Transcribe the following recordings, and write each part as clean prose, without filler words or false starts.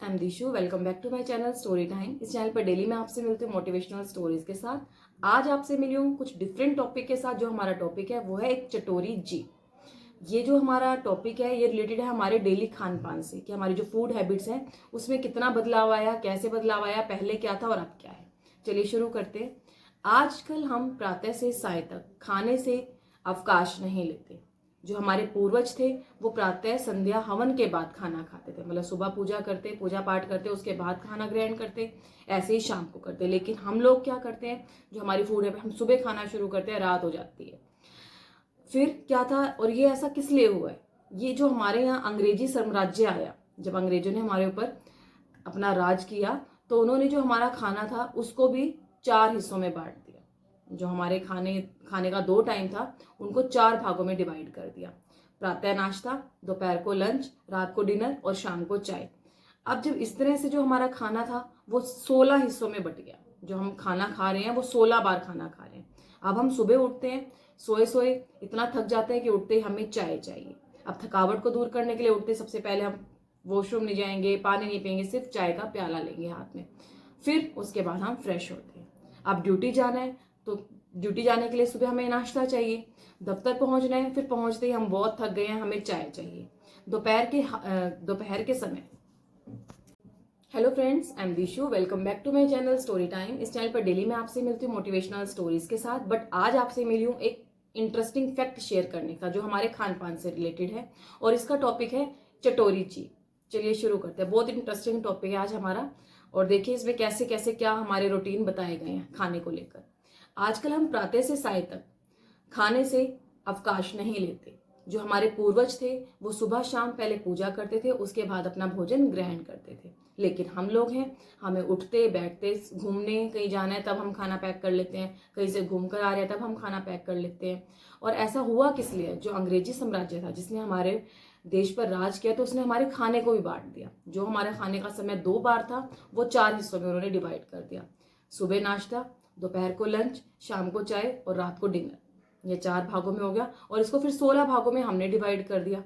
I am Dishu. Welcome back to my channel story time. इस channel पर daily मैं आपसे मिलती हूँ मोटिवेशनल स्टोरीज के साथ। आज आपसे मिली हूँ कुछ डिफरेंट टॉपिक के साथ। जो हमारा टॉपिक है वो है एक चटोरी जी। ये जो हमारा टॉपिक है ये रिलेटेड है हमारे डेली खान पान से, कि हमारी जो फूड हैबिट्स हैं उसमें कितना बदलाव आया, कैसे बदलाव आया, पहले क्या था और अब क्या है। चलिए शुरू करते हैं। आजकल हम प्रातः से साय तक खाने से अवकाश नहीं लेते। जो हमारे पूर्वज थे वो प्रातः संध्या हवन के बाद खाना खाते थे, मतलब सुबह पूजा करते, पूजा पाठ करते, उसके बाद खाना ग्रहण करते, ऐसे ही शाम को करते। लेकिन हम लोग क्या करते हैं, जो हमारी फूड है, हम सुबह खाना शुरू करते हैं, रात हो जाती है। फिर क्या था, और ये ऐसा किस लिए हुआ है? ये जो हमारे यहाँ अंग्रेजी साम्राज्य आया, जब अंग्रेजों ने हमारे ऊपर अपना राज किया तो उन्होंने जो हमारा खाना था उसको भी 4 हिस्सों में बांट दिया। जो हमारे खाने का 2 टाइम था उनको 4 भागों में डिवाइड कर दिया। प्रातः नाश्ता, दोपहर को लंच, रात को डिनर और शाम को चाय। अब जब इस तरह से जो हमारा खाना था वो 16 हिस्सों में बट गया। जो हम खाना खा रहे हैं वो 16 बार खाना खा रहे हैं। अब हम सुबह उठते हैं, सोए सोए इतना थक जाते हैं कि उठते ही हमें चाय चाहिए। अब थकावट को दूर करने के लिए उठते सबसे पहले हम वॉशरूम नहीं जाएंगे, पानी नहीं पियेंगे, सिर्फ चाय का प्याला लेंगे हाथ में। फिर उसके बाद हम फ्रेश होते हैं। अब ड्यूटी जाना है तो ड्यूटी जाने के लिए सुबह हमें नाश्ता चाहिए। दफ्तर पहुंचना है, फिर पहुंचते ही हम बहुत थक गए हैं, हमें चाय चाहिए। दोपहर के समय। Hello friends, I am Dishu. Welcome back to my channel story time. इस चैनल पर डेली मैं आपसे मिलती हूँ मोटिवेशनल स्टोरीज के साथ। बट आज आपसे मिली हूँ एक इंटरेस्टिंग फैक्ट शेयर करने का, जो हमारे खान पान से रिलेटेड है, और इसका टॉपिक है चटोरी ची। चलिए शुरू करते हैं। बहुत इंटरेस्टिंग टॉपिक है आज हमारा, और देखिए इसमें कैसे कैसे क्या हमारे रूटीन बताए गए हैं खाने को लेकर। आजकल हम प्रातः से साय तक खाने से अवकाश नहीं लेते। जो हमारे पूर्वज थे वो सुबह शाम पहले पूजा करते थे, उसके बाद अपना भोजन ग्रहण करते थे। लेकिन हम लोग हैं, हमें उठते बैठते, घूमने कहीं जाना है तब हम खाना पैक कर लेते हैं, कहीं से घूम कर आ रहे हैं तब हम खाना पैक कर लेते हैं। और ऐसा हुआ किस लिए? जो अंग्रेजी साम्राज्य था जिसने हमारे देश पर राज किया तो उसने हमारे खाने को भी बांट दिया। जो हमारे खाने का समय 2 बार था वो 4 हिस्सों में उन्होंने डिवाइड कर दिया। सुबह नाश्ता, दोपहर को लंच, शाम को चाय और रात को डिनर। ये 4 भागों में हो गया, और इसको फिर 16 भागों में हमने डिवाइड कर दिया।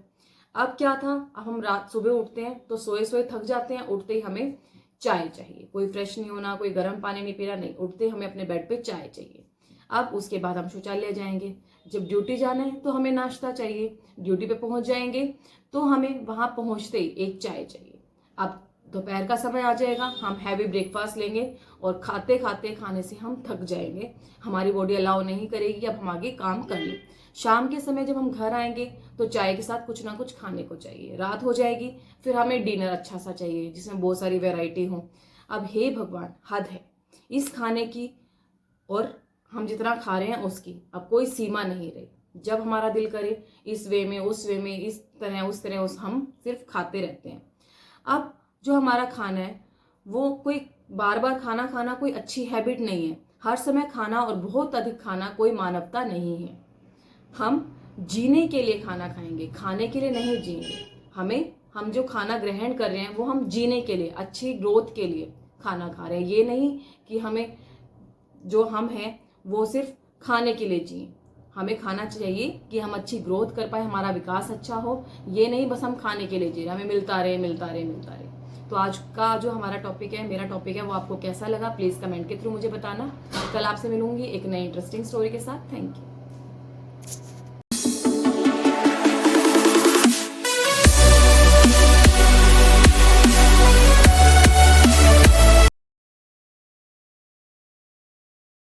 अब क्या था, अब हम रात सुबह उठते हैं तो सोए सोए थक जाते हैं, उठते ही हमें चाय चाहिए। कोई फ्रेश नहीं होना, कोई गर्म पानी नहीं पीना, नहीं, उठते ही हमें अपने बेड पे चाय चाहिए। अब उसके बाद हम शौचालय जाएंगे। जब ड्यूटी जाना है तो हमें नाश्ता चाहिए। ड्यूटी पे पहुंच जाएंगे तो हमें वहां पहुंचते ही एक चाय चाहिए। अब दोपहर का समय आ जाएगा, हम हैवी ब्रेकफास्ट लेंगे और खाते खाते खाने से हम थक जाएंगे, हमारी बॉडी अलाउ नहीं करेगी अब हम आगे काम कर लें। शाम के समय जब हम घर आएंगे तो चाय के साथ कुछ ना कुछ खाने को चाहिए। रात हो जाएगी, फिर हमें डिनर अच्छा सा चाहिए जिसमें बहुत सारी वैरायटी हो। अब हे भगवान, हद है इस खाने की, और हम जितना खा रहे हैं उसकी अब कोई सीमा नहीं रही। जब हमारा दिल करे इस वे में, उस वे में, इस तरह उस तरह, हम सिर्फ खाते रहते हैं। अब जो हमारा खाना है वो कोई बार बार खाना खाना कोई अच्छी हैबिट नहीं है। हर समय खाना और बहुत अधिक खाना कोई मानवता नहीं है। हम जीने के लिए खाना खाएंगे, खाने के लिए नहीं जिएंगे। हम जो खाना ग्रहण कर रहे हैं वो हम जीने के लिए, अच्छी ग्रोथ के लिए खाना खा रहे हैं। ये नहीं कि हमें जो हम हैं वो सिर्फ खाने के लिए जिए। हमें खाना चाहिए कि हम अच्छी ग्रोथ कर पाए, हमारा विकास अच्छा हो। ये नहीं बस हम खाने के लिए जी रहे, हमें मिलता रहे मिलता रहे मिलता रहे। तो आज का जो हमारा टॉपिक है, मेरा टॉपिक है, वो आपको कैसा लगा प्लीज कमेंट के थ्रू मुझे बताना। कल आपसे मिलूंगी एक नई इंटरेस्टिंग स्टोरी के साथ। Thank you.